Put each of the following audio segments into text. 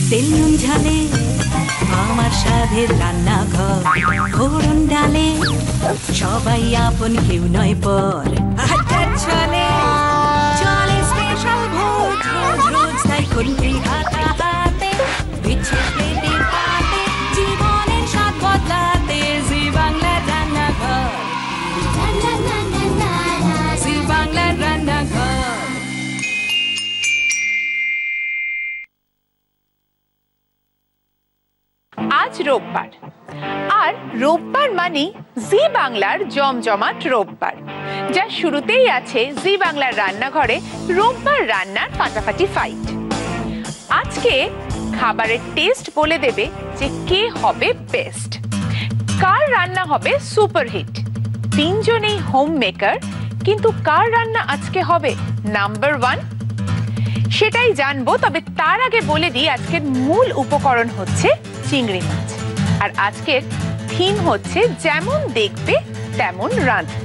তেল নুন ঝালে আমার স্বাদের রান্নাঘর, ফোড়ন ডালে সবাই আপন, কেউ নয় পর। আড্ডার ছলে চলে স্পেশাল ভোজ, রোজ রোজ তাই খুন্তি হাতে বিচ্ছে প্লেটে পাতে, জীবনের স্বাদ বদলাতে জি বাংলার রান্নাঘর, জি বাংলার রান্নাঘর। আজ রোববার, আর রোববার মানে জি বাংলার জমজমাট রোববার, যা শুরুতেই আছে জি বাংলার রান্নাঘরে রোববার রান্নার ফাটাফাটি ফাইট। আজকে খাবারের টেস্ট বলে দেবে যে কে হবে বেস্ট, কার রান্না হবে সুপারহিট। তিনজনেই হোম মেকার, কিন্তু কার রান্না আজকে হবে নাম্বার 1 সেটাই জানবো। তবে তার আগে বলে দিই আজকের মূল উপকরণ হচ্ছে চিংড়ি মাছ, আর আজকের থিম হচ্ছে যেমন দেখবে তেমন রাঁধবে।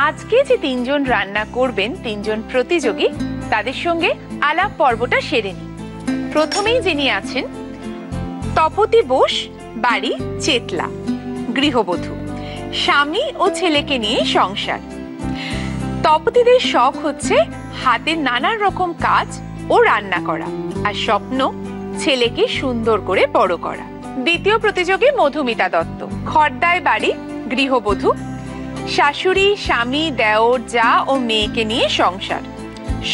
আজকে যে তিনজন রান্না করবেন, তিনজন প্রতিযোগী, তাদের সঙ্গে আলাপ পর্বটা সেরে নিই। প্রথমেই যিনি আছেন তপতি বোস, বাড়ি চেতলা, গৃহবধূ, স্বামী ও ছেলেকে নিয়ে সংসার। তপতিদের শখ হচ্ছে হাতের নানান রকম কাজ ও রান্না করা, আর স্বপ্ন ছেলেকে সুন্দর করে বড় করা। দ্বিতীয় প্রতিযোগী মধুমিতা দত্ত, খড়দায় বাড়ি, গৃহবধূ, শাশুড়ি, স্বামী, দেওর, জা ও মেয়েকে নিয়ে সংসার।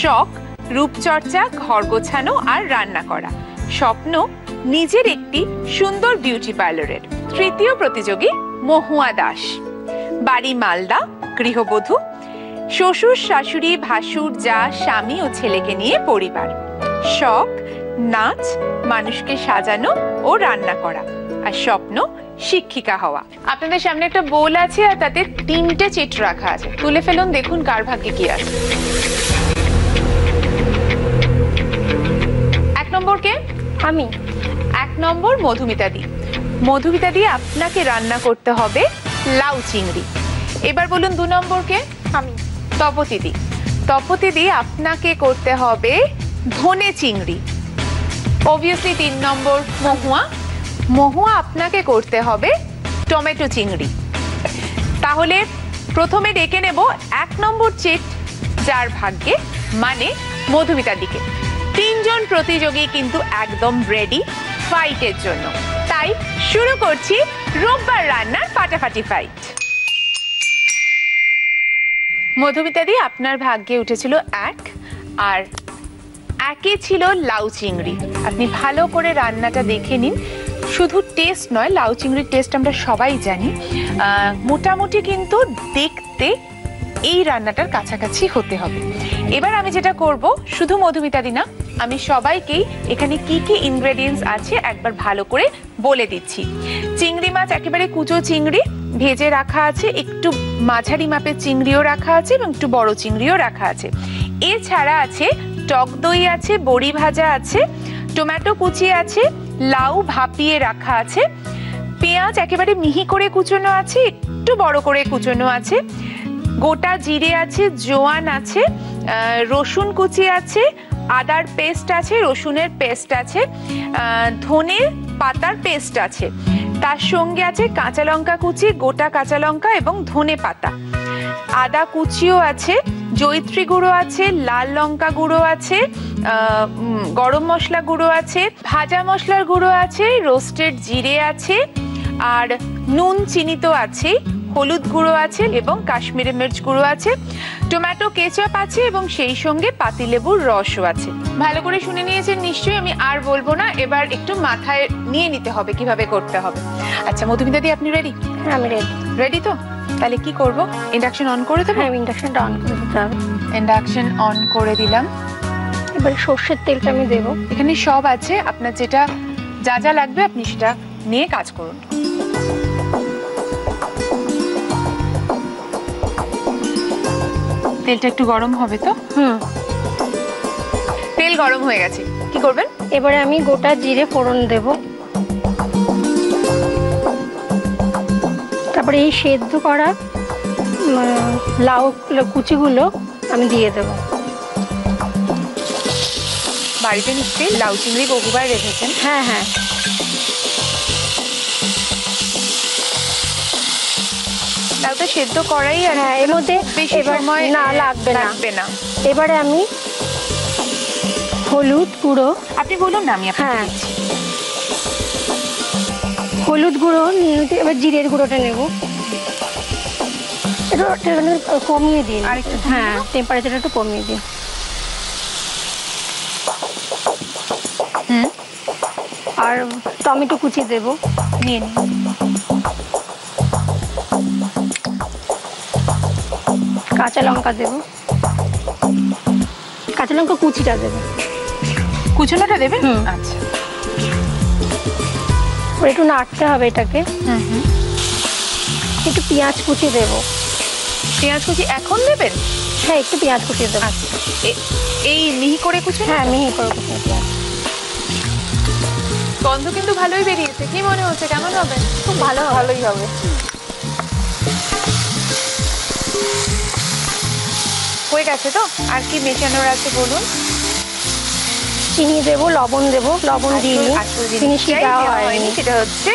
শখ রূপচর্চা, ঘর গোছানো আর রান্না করা। স্বপ্ন নিজের একটি সুন্দর বিউটি পার্লারের। তৃতীয় প্রতিযোগী মহুয়া দাস, বাড়ি মালদা, গৃহবধূ, শ্বশুর, শাশুড়ি, ভাসুর, জা, স্বামী ও ছেলেকে নিয়ে পরিবার। শখ নাচ, মানুষকে সাজানো ও রান্না করা, আর স্বপ্ন শিক্ষিকা হওয়া। আপনাদের সামনে একটা বোল আছে, আর তাতে 3টে চিট রাখা আছে। তুলে ফেলুন, দেখুন কার ভাগ্যে কি আছে। 1 নম্বর কে? আমি। 1 নম্বর মধুমিতা দি। মধুমিতা দি, আপনাকে রান্না করতে হবে লাউ চিংড়ি। এবার বলুন 2 নম্বর কে? আমি। তপতি দি। তপতি দি, আপনাকে করতে হবে ধনে চিংড়ি। অবভিয়াসলি 3 নম্বর মহুয়া। মহুয়া, আপনাকে করতে হবে টমেটো চিংড়ি। তাহলে প্রথমে ডেকে নেব 1 নম্বর চিট যার ভাগ্যে, মানে মধুমিতার দিকে। 3 জন প্রতিযোগী কিন্তু একদম রেডি ফাইটের জন্য, তাই শুরু করছি রোববার রান্নার ফাটাফাটি ফাইট। মধুমিতা দি, আপনার ভাগ্যে উঠেছিল 1, আর 1-এ ছিল লাউ চিংড়ি। আপনি ভালো করে রান্নাটা দেখে নিন। শুধু টেস্ট নয়, লাউ চিংড়ির টেস্ট আমরা সবাই জানি, মোটামুটি কিন্তু দেখতে এই রান্নাটার কাছাকাছি হতে হবে। এবার আমি যেটা করব, শুধু মধুমিতা দি না, আমি সবাইকেই এখানে কি কি ইনগ্রেডিয়েন্টস আছে একবার ভালো করে বলে দিচ্ছি। চিংড়ি মাছ একেবারে কুচো চিংড়ি ভেজে রাখা আছে, একটু মাঝারি মাপের চিংড়িও রাখা আছে এবং একটু বড় চিংড়িও রাখা আছে। এছাড়া আছে টক দই আছে, বড়ি ভাজা আছে, টমেটো কুচি আছে, লাউ ভাপিয়ে রাখা আছে, পেঁয়াজ একেবারে মিহি করে কুচোনো আছে, একটু বড় করে কুচোনো আছে, গোটা জিরে আছে, জোয়ান আছে, রসুন কুচি আছে, আদার পেস্ট আছে, রসুনের পেস্ট আছে, ধনে পাতার পেস্ট আছে, তার সঙ্গে আছে কাঁচা লঙ্কা কুচি, গোটা কাঁচা লঙ্কা এবং ধনে পাতা, আদা কুচিও আছে, জয়িত্রী গুঁড়ো আছে, লাল লঙ্কা গুঁড়ো আছে, গরম মশলা গুঁড়ো আছে, ভাজা মশলার গুঁড়ো আছে, রোস্টেড জিরে আছে, আর নুন চিনি তো আছে, হলুদ গুঁড়ো আছে এবং কাশ্মীরি মির্চ গুঁড়ো আছে, টমেটো কেচাপ আছে এবং সেই সঙ্গে পাতিলেবুর রসও আছে। ভালো করে শুনে নিয়েছেন নিশ্চয়ই, আমি আর বলবো না। এবার একটু মাথায় নিয়ে নিতে হবে কিভাবে করতে হবে। আচ্ছা মধুমিতা দি, আপনি রেডি? আমি রেডি। রেডি তো? তাহলে কি করব, ইন্ডাকশন অন করে দেবো? হ্যাঁ, ইন্ডাকশনটা অন করে দিতে হবে। ইন্ডাকশন অন করে দিলাম। এবার সর্ষের তেলটা আমি দেব। এখানে সব আছে, আপনার যেটা যা যা লাগবে আপনি সেটা নিয়ে কাজ করুন। তেলটা একটু গরম হবে তো? তেল গরম হয়ে গেছে, কি করবেন? এবারে আমি গোটা জিরে ফোড়ন দেব। তারপরে এই সেদ্ধ করা লাউ কুচিগুলো আমি দিয়ে দেবো। বাড়িতে নিশ্চয়ই লাউ চিংড়ি বহুবার রেখেছেন। হ্যাঁ হ্যাঁ, লাউটা সেদ্ধ করাই আর হ্যাঁ, এর মধ্যে বেশি সময় না লাগবে না। এবারে আমি হলুদ গুঁড়ো, আপনি বলুন না, আমি হ্যাঁ হলুদ গুঁড়ো নিয়ে এবার জিরের গুঁড়োটা নেব। একটু কমিয়ে দিন, আরেকটু হ্যাঁ টেম্পারেচারটা একটু কমিয়ে দিন। আর টমেটো কুচি দেব, নিয়ে নিন। কাঁচা লঙ্কা দেব, কাঁচা লঙ্কা কুচিটা দেব। কুচনোটা দেবেন? হুম। আচ্ছা। একটু নাড়তে হবে এটাকে। একটু পেঁয়াজ কুচি দেব। পেঁয়াজ কুচি এখন দেবেন? হ্যাঁ, একটু পেঁয়াজ কুচি দেবো। আচ্ছা, এই মিহি করে কুচি? হ্যাঁ, মিহি করে কুচি পেঁয়াজ। গন্ধ কিন্তু ভালোই বেরিয়েছে। কি মনে হচ্ছে, কেমন হবে? খুব ভালোই হবে। হয়ে গেছে তো? আর কি মেশানোর আছে বলুন? চিনি দেবো, লবণ দেবো, লবণ দিইনি, চিনি দেওয়া হয়নি। সেটা হচ্ছে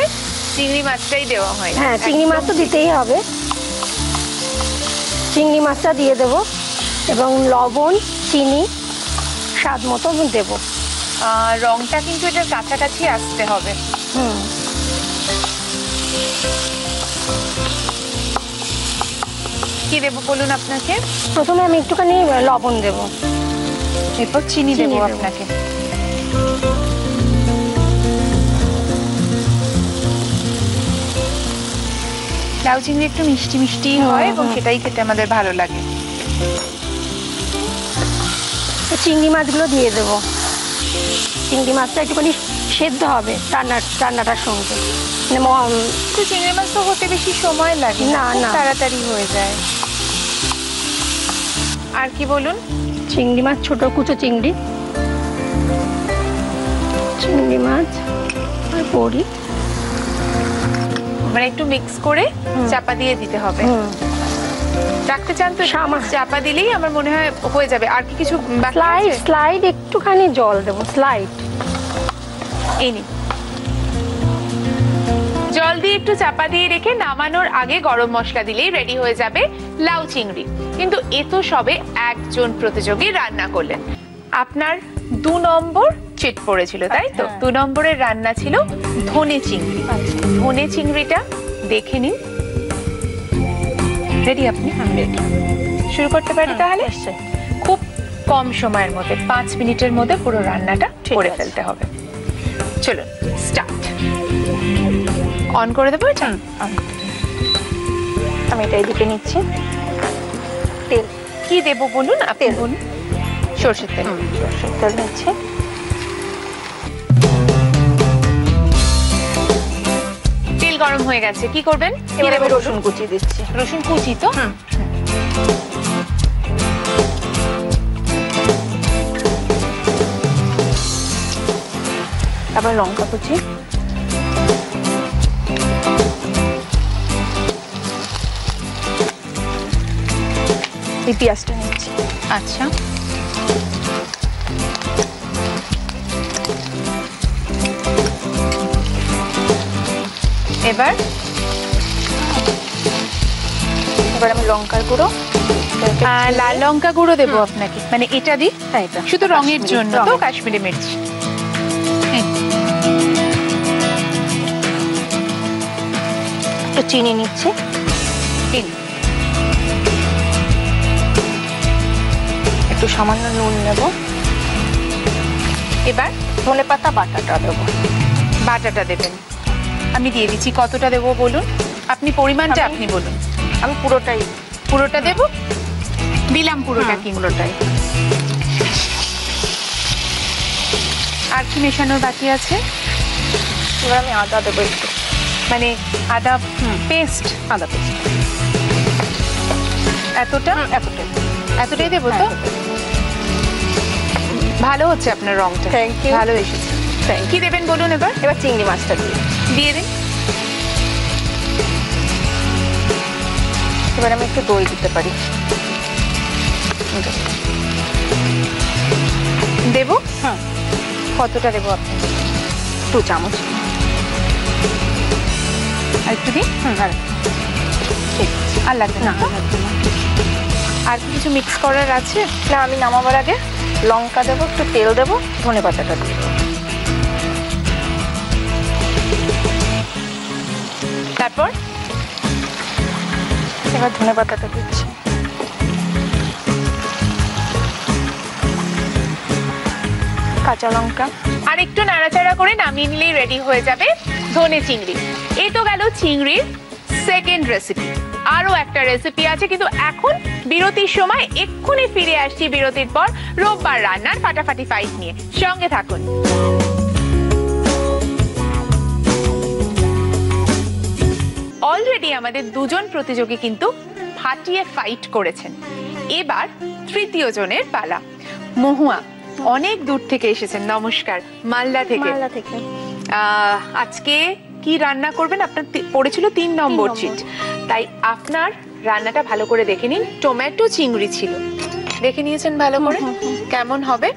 চিংড়ি মাছটাই দেওয়া হয়। হ্যাঁ, চিংড়ি মাছ তো দিতেই হবে। চিংড়ি মাছটা দিয়ে দেবো এবং লবণ চিনি স্বাদ মতো আমি দেবো। রংটা কিন্তু এটার কাছাকাছি আসতে হবে। কি দেবো বলুন আপনাকে? প্রথমে আমি একটুখানি লবণ দেবো, এরপর চিনি দেবো আপনাকে। লাউ চিংড়ি একটু মিষ্টি মিষ্টি হয় এবং সেটাই খেতে আমাদের ভালো লাগে। চিংড়ি মাছগুলো দিয়ে দেবো। চিংড়ি মাছটা একটুখানি সেদ্ধ হবে রান্নাটার সঙ্গে। তো চিংড়ি মাছ তো হতে বেশি সময় লাগে না, না, তাড়াতাড়ি হয়ে যায়। আর কি বলুন? চিংড়ি মাছ, ছোট কুচো চিংড়ি মাছ আর বড়ি, মানে একটু মিক্স করে চাপা দিয়ে দিতে হবে। রাখতে চান তো চাপা দিলেই আমার মনে হয় হয়ে যাবে। আর কি কিছু? স্লাইড একটুখানি জল দেবো, স্লাইড। এই নিন, জল দিয়ে একটু চাপা দিয়ে রেখে নামানোর আগে গরম মশলা দিলেই রেডি হয়ে যাবে লাউ চিংড়ি। কিন্তু এ তো সবে একজন প্রতিযোগী রান্না করলেন। আপনার 2 নম্বর চিট পড়েছিল, তাই তো? 2 নম্বরের রান্না ছিল ধনে চিংড়ি। ধনে চিংড়িটা দেখে নিন। রেডি আপনি? শুরু করতে পারি তাহলে? খুব কম সময়ের মধ্যে 5 মিনিটের মধ্যে পুরো রান্নাটা করে ফেলতে হবে। চলুন স্টার্ট। অন করে দেবো এটা? আমি এটা এদিকে নিচ্ছি। তেল কি দেবো বলুন? আপনি বলুন। সরষের তেল। সরষের তেল নিচ্ছি। তেল গরম হয়ে গেছে, কি করবেন? এবারে আমি রসুন কুচি দিচ্ছি। রসুন কুচি তো? তারপর লঙ্কা কুচি, এই পেঁয়াজটা নিচ্ছি। আচ্ছা, এবার আমি লঙ্কার গুঁড়ো, লাল লঙ্কা গুঁড়ো দেবো আপনাকে, মানে এটা দিই? হ্যাঁ, এটা শুধু রঙের জন্য তো? কাশ্মীরি মির্চ। একটু চিনি নিচ্ছি, একটু সামান্য নুন নেব। এবার ধনেপাতা বাটাটা দেবো। বাটাটা দেবেন? আমি দিয়ে দিচ্ছি। কতটা দেবো বলুন? আপনি পরিমাণটা আপনি বলুন। আমি পুরোটা দেব? দিলাম পুরোটা। কি পুরোটাই? আর কি মেশানোর বাকি আছে? এবার আমি আদা দেবো একটু, মানে আদা পেস্ট? আদা পেস্ট এতটাই দেবো তো? ভালো হচ্ছে আপনার রংটা। Thank you. ভালো এসেছে। কি দেবেন বলুন? এবার চিংড়ি মাছটা দিয়ে দিন। এবার আমি একটু দই দিতে পারি। দেবো? হ্যাঁ। কতটা দেবো আপনি? 2 চামচ। আর একটু দিই? আর ঠিক আছে, আর লাগবে না? আর কি কিছু মিক্স করার আছে? না, আমি নামাবার আগে লঙ্কা দেবো, একটু তেল দেবো, ধনেপাতাটা দেবো। তারপর এবার ধনেপাতাটা দিচ্ছি। কাঁচা লঙ্কা। আর একটু নাড়াচাড়া করে নামিয়ে নিলেই রেডি হয়ে যাবে ধনে চিংড়ি। এই তো গেল চিংড়ির সেকেন্ড রেসিপি। আরো একটা রেসিপি আছে, কিন্তু এখন বিরতির সময় এক্ষুনি ফিরে আসছি বিরতির পর রোববার রান্নার ফাটাফাটি 5 নিয়ে। সঙ্গে থাকুন। অলরেডি আমাদের দুজন প্রতিযোগী কিন্তু ফাটিয়ে ফাইট করেছেন। এবার তৃতীয় জনের পালা। মহুয়া অনেক দূর থেকে এসেছেন, নমস্কার, মালদা থেকে। মালদা থেকে। আজকে কি রান্না করবেন? আপনার পড়েছিল 3 নম্বর চিট, তাই আপনার রান্নাটা ভালো করে দেখে নিন। টমেটো চিংড়ি ছিল, দেখে নিয়েছেন ভালো করে? কেমন হবে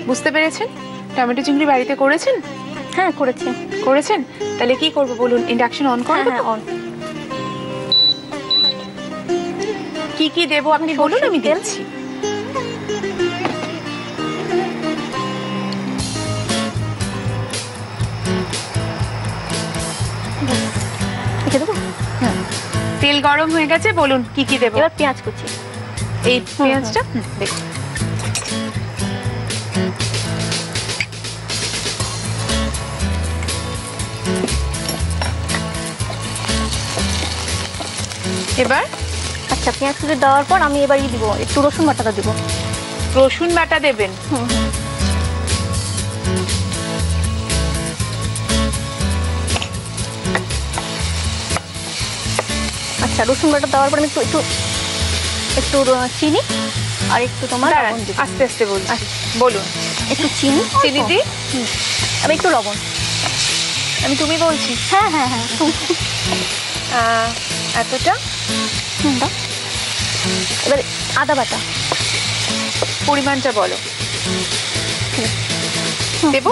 বুঝতে পেরেছেন? টমেটো চিংড়ি বাড়িতে করেছেন? হ্যাঁ, করেছেন। তাহলে কি করবো বলুন? ইন্ডাকশন অন করবো? হ্যাঁ, অন। কি কি দেবো আপনি বলুন, আমি দিচ্ছি। তেল গরম হয়ে গেছে, বলুন কি কি দেবো? এবার পেঁয়াজ কুচি। এই পেঁয়াজটা দেখুন। এবার আচ্ছা, পেঁয়াজ কুচি দেওয়ার পর আমি এবার দিব একটু রসুন বাটাটা দিব। রসুন বাটা দেবেন? আচ্ছা, রসুন বাটা দেওয়ার পর আমি একটু একটু একটু চিনি আর একটু তোমার লবণ দিব। আস্তে আস্তে বলছি, বলুন। একটু চিনি দিই, আমি একটু লবণ। আমি তুমি বলছি। হ্যাঁ হ্যাঁ হ্যাঁ, এতটা দাও। এবার আদা বাটা পরিমাণটা বলো। দেবো?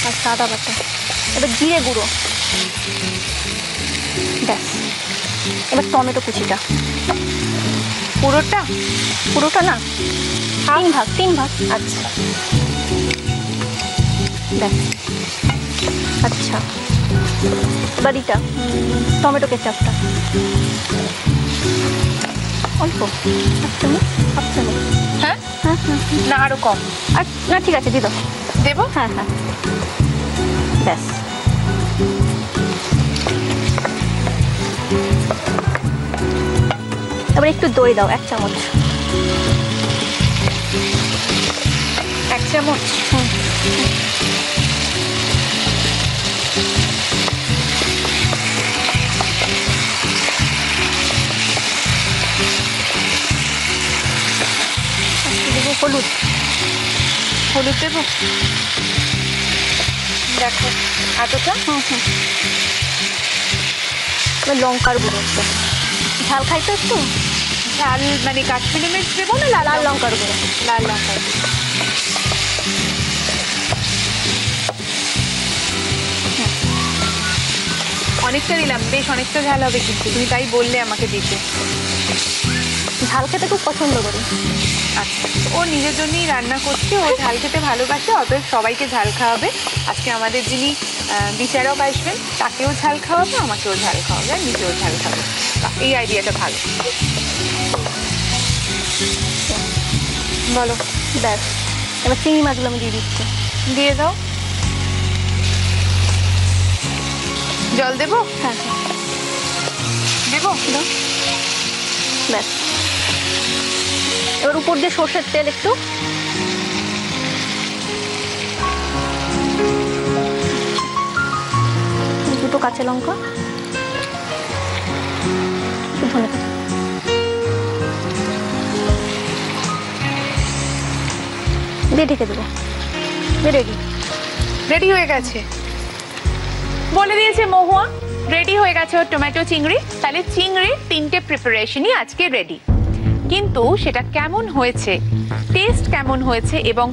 আচ্ছা, আদা বাটা। এবার জিরে গুঁড়ো। ব্যাস। এবার টমেটো কুচিটা। পুরোটা না, 3 ভাগ। আচ্ছা, ব্যাস। আচ্ছা, এবার এটা টমেটো কেচাপটা অল্প, হাফ চামচ। হ্যাঁ হ্যাঁ হ্যাঁ, না আরো কম? আর না, ঠিক আছে, দিয়ে দাও। দেবো? হ্যাঁ হ্যাঁ, ব্যাস। এবার একটু দই দাও, 1 চামচ। 1 চামচ? দেবো হলুদ। হলুদ দেবো? দেখো এতটা? এবার লঙ্কার গুঁড়ো। ঝাল খাইতে একটু? ঝাল মানে কাশ্মীরি মির্চ দেবো না লাল লঙ্কার গুঁড়ো? লাল লঙ্কার গুঁড়ো। অনেকটা দিলাম, বেশ অনেকটা ঝাল হবে, কিন্তু তুমি তাই বললে আমাকে দিতে। ঝাল খেতে খুব পছন্দ করি। আচ্ছা, ও নিজের জন্যই রান্না করছে, ও ঝাল খেতে ভালোবাসে, অতএব সবাইকে ঝাল খাওয়াবে। আজকে আমাদের যিনি বিচারক আসবেন তাকেও ঝাল খাওয়াবে, আমাকেও ঝাল খাওয়াবে, আর নিজেও ঝাল খাবে। এই আইডিয়াটা ভালো। বলো। ব্যাস। এবার চিংড়ি মাছগুলো আমি দিয়ে দিচ্ছি। দিয়ে দাও। জল দেবো? হ্যাঁ দেবো? দাও। ব্যাস। এবার উপর দিয়ে সর্ষের তেল একটু। দুটো কাঁচা লঙ্কা, ধনেপাতা। দিয়ে ঢেকে দেবো। রেডি। রেডি হয়ে গেছে। বলে দিয়েছে মহুয়া রেডি হয়ে গেছে ওর টমেটো চিংড়ি। তাহলে চিংড়ির 3টে প্রিপারেশনই আজকে রেডি, কিন্তু সেটা কেমন হয়েছে, টেস্ট কেমন হয়েছে এবং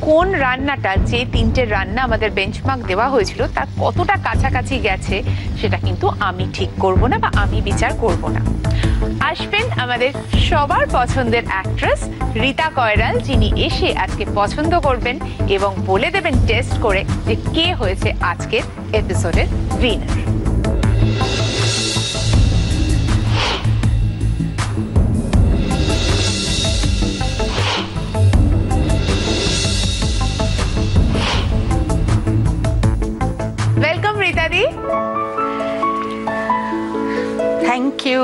কোন রান্নাটা, যে 3টে রান্না আমাদের বেঞ্চমার্ক দেওয়া হয়েছিল তার কতটা কাছাকাছি গেছে, সেটা কিন্তু আমি ঠিক করব না বা আমি বিচার করব না। আসবেন আমাদের সবার পছন্দের অ্যাক্ট্রেস রীতা কয়রাল, যিনি এসে আজকে পছন্দ করবেন এবং বলে দেবেন টেস্ট করে যে কে হয়েছে আজকের এপিসোডের winner. Welcome Rita di. Thank you.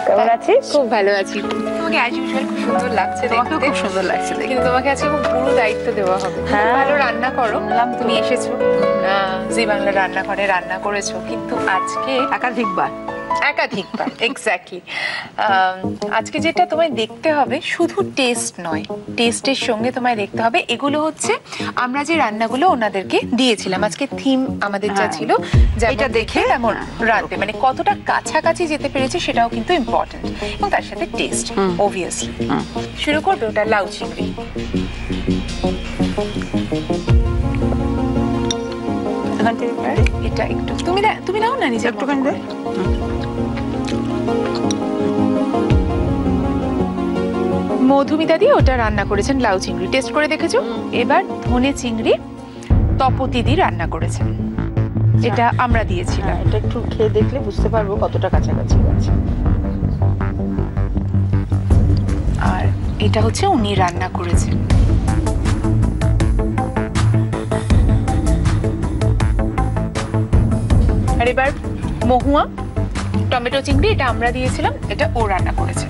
কেমন আছিস? খুব ভালো আছি। তোমাকে অ্যাজ ইউজুয়াল খুব সুন্দর লাগছে, তোমাকেও খুব সুন্দর লাগছে দেখতে। কিন্তু তোমাকে আজকে খুব পুরো দায়িত্ব দেওয়া হবে। হ্যাঁ। ভালো রান্না করো, তুমি এসেছো জি বাংলা রান্নাঘরে রান্না করেছো, কিন্তু আজকে একাধিকবার এক্স্যাক্টলি আজকে যেটা তোমায় দেখতে হবে শুধু টেস্ট নয়, টেস্টের সঙ্গে তোমায় দেখতে হবে এগুলো হচ্ছে আমরা যে রান্নাগুলো ওনাদেরকে দিয়েছিলাম। আজকে থিম আমাদের যা ছিল, এটা দেখে তেমন রাঁধবে, মানে কতটা কাছাকাছি যেতে পেরেছে সেটাও কিন্তু ইম্পর্টেন্ট, এবং তার সাথে টেস্ট অবভিয়াসলি। শুরু করবে ওটা লাউ চিংড়ি। এটা একটু তুমি নাও না নিজে একটুখানি দে। মধুমিতা দিয়ে ওটা রান্না করেছেন লাউ চিংড়ি, টেস্ট করে দেখেছো। এবার ধনে চিংড়ি তপতি দি রান্না করেছেন, এটা আমরা দিয়েছিলাম। এটা একটু খেয়ে দেখলে বুঝতে পারবো কতটা কাছাকাছি আছে। আর এটা হচ্ছে উনি রান্না করেছেন। আর এবার মহুয়া টমেটো চিংড়ি, এটা আমরা দিয়েছিলাম, এটা ও রান্না করেছে।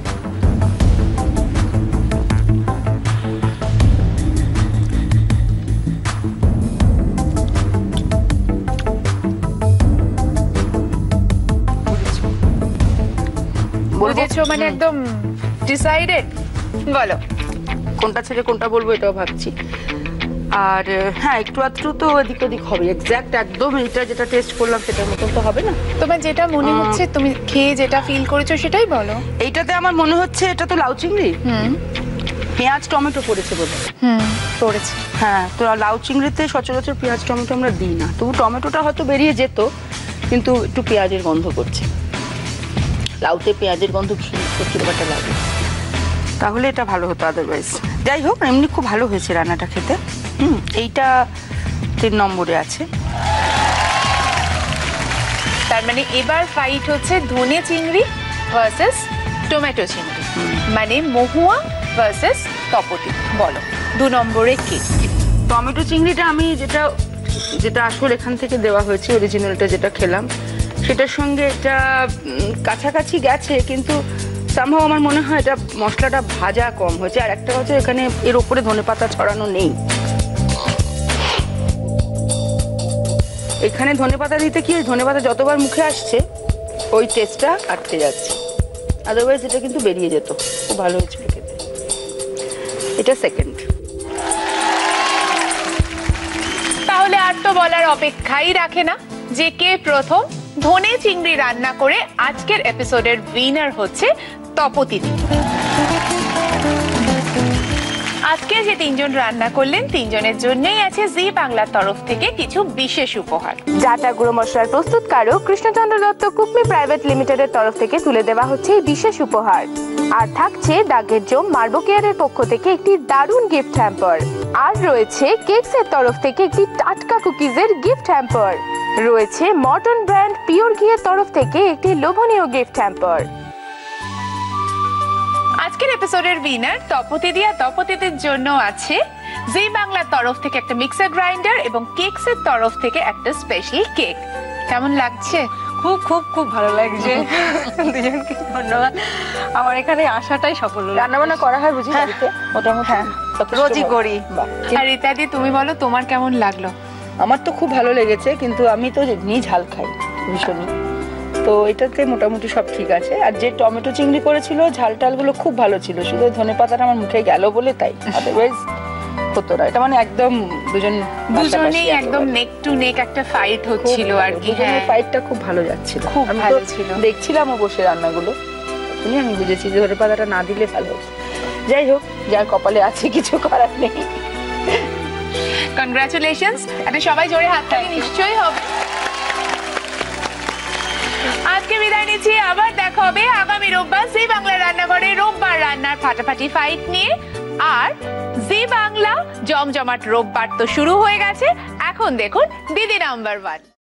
বুঝেছো, মানে একদম ডিসাইডেড? বলো কোনটা ছেড়ে কোনটা বলবো এটাও ভাবছি। আর হ্যাঁ, একটু আধটু তো এদিক ওদিক হবে, এক্স্যাক্ট একদম এটা যেটা টেস্ট করলাম সেটার মতন তো হবে না। তোমার যেটা মনে হচ্ছে, তুমি খেয়ে যেটা ফিল করেছো সেটাই বলো। এইটাতে আমার মনে হচ্ছে এটা তো লাউ চিংড়ি, পেঁয়াজ টমেটো পড়েছে বোধহয়। পড়েছে। হ্যাঁ, তো লাউ চিংড়িতে সচরাচর পেঁয়াজ টমেটো আমরা দিই না, তবু টমেটোটা হয়তো বেরিয়ে যেত, কিন্তু একটু পেঁয়াজের গন্ধ করছে। লাউতে পেঁয়াজের গন্ধ সত্যি ব্যাপারটা লাগে, তাহলে এটা ভালো হতো। আদারওয়াইজ যাই হোক, এমনি খুব ভালো হয়েছে রান্নাটা খেতে। এইটা 3 নম্বরে আছে। তার মানে এবার ফাইট হচ্ছে ধনে চিংড়ি ভার্সেস টমেটো চিংড়ি, মানে মহুয়া ভার্সেস তপতি। বলো 2 নম্বরে কি? টমেটো চিংড়িটা আমি যেটা আসল এখান থেকে দেওয়া হয়েছে, অরিজিনালটা যেটা খেলাম সেটার সঙ্গে এটা কাছাকাছি গেছে, কিন্তু সামহাও আমার মনে হয় এটা মশলাটা ভাজা কম হয়েছে। আর একটা হচ্ছে এখানে এর ওপরে ধনেপাতা ছড়ানো নেই, এখানে ধনেপাতা দিতে কি ধনেপাতা যতবার মুখে আসছে ওই টেস্টটা আটকে যাচ্ছে, আদারওয়াইজ এটা কিন্তু বেরিয়ে যেত। খুব ভালো হয়েছিল খেতে। এটা সেকেন্ড। তাহলে আর তো বলার অপেক্ষাই রাখে না যে কে প্রথম ধনে চিংড়ি রান্না করে আজকের এপিসোডের উইনার হচ্ছে তপতি দি। আজকে যে 3 জন রান্না করলেন 3 জনের জন্যই আছে জি বাংলার তরফ থেকে কিছু বিশেষ উপহার। জাটা গুঁড়ো মশলার প্রস্তুতকারক কৃষ্ণচন্দ্র দত্ত কুকমি প্রাইভেট লিমিটেডের তরফ থেকে তুলে দেওয়া হচ্ছে এই বিশেষ উপহার। আর থাকছে দাগের জম মার্বো কেয়ারের পক্ষ থেকে একটি দারুণ গিফট হ্যাম্পার। আর রয়েছে কেকসের তরফ থেকে একটি টাটকা কুকিজের গিফট হ্যাম্পার। রয়েছে মর্টন ব্র্যান্ড পিওর ঘিয়ের তরফ থেকে একটি লোভনীয় গিফট হ্যাম্পার। আজকের এপিসোডের উইনার তপতি দি। আর তপতিদের জন্য আছে জি বাংলার তরফ থেকে একটা মিক্সার গ্রাইন্ডার এবং কেকসের তরফ থেকে একটা স্পেশাল কেক। কেমন লাগছে? খুব খুব খুব ভালো লাগছে। দুজনকে ধন্যবাদ, আমার এখানে আসাটাই সফল হলো। রান্নাবান্না করা হয় বুঝি বাড়িতে? মোটামুটি রোজই করি। আর রীতা দি, তুমি বলো তোমার কেমন লাগলো? আমার তো খুব ভালো লেগেছে, কিন্তু আমি তো এমনি ঝাল খাই ভীষণই, তো এটাতে মোটামুটি সব ঠিক আছে। আর যে টমেটো চিংড়ি করেছিল ঝাল টালগুলো খুব ভালো ছিল, শুধু ধনেপাতাটা আমার মুখে গেল বলে তাই, আদারওয়াইজ হতো না, এটা মানে একদম দুজনেই একদম নেক টু নেক একটা ফাইট হচ্ছিল আর কি। হ্যাঁ, ফাইটটা খুব ভালো যাচ্ছিল, খুব আমি ভালো তো ছিল। দেখছিলাম ও বসে রান্নাগুলো, তখনই আমি বুঝেছি যে ধরে পাতাটা না দিলে ভালো হতো। যাই হোক, যার কপালে আছে কিছু করার নেই। কনগ্রাচুলেশনস, এটা সবাই জোরে হাততালি নিশ্চয়ই হবে। আজকে বিদায় নিচ্ছি, আবার দেখা হবে আগামী রোববার জি বাংলা রান্নাঘরে রোববার রান্নার ফাটাফাটি ফাইট নিয়ে। আর জি বাংলা জমজমাট রোববার তো শুরু হয়ে গেছে, এখন দেখুন দিদি নাম্বার 1।